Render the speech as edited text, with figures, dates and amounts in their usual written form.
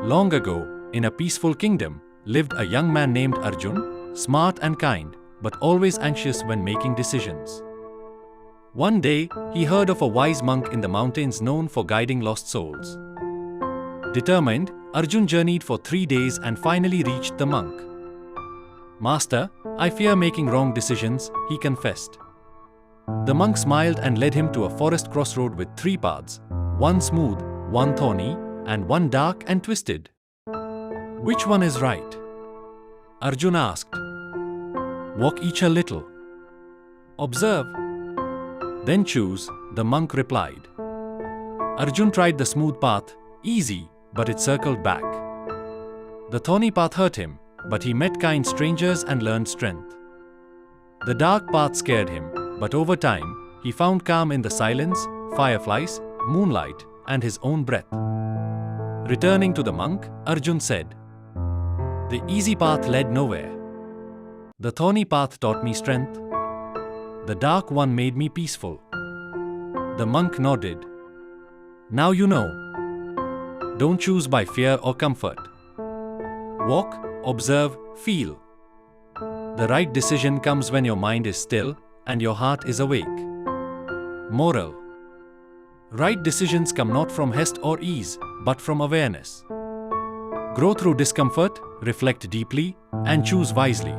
Long ago, in a peaceful kingdom, lived a young man named Arjun, smart and kind, but always anxious when making decisions. One day, he heard of a wise monk in the mountains known for guiding lost souls. Determined, Arjun journeyed for 3 days and finally reached the monk. "Master, I fear making wrong decisions," he confessed. The monk smiled and led him to a forest crossroad with 3 paths, one smooth, one thorny, and one dark and twisted. "Which one is right?" Arjun asked. "Walk each a little. Observe. Then choose," the monk replied. Arjun tried the smooth path, easy, but it circled back. The thorny path hurt him, but he met kind strangers and learned strength. The dark path scared him, but over time, he found calm in the silence, fireflies, moonlight, and his own breath. Returning to the monk, Arjun said, "The easy path led nowhere. The thorny path taught me strength. The dark one made me peaceful." The monk nodded. "Now you know. Don't choose by fear or comfort. Walk, observe, feel. The right decision comes when your mind is still and your heart is awake." Moral: right decisions come not from haste or ease, but from awareness. Grow through discomfort, reflect deeply, and choose wisely.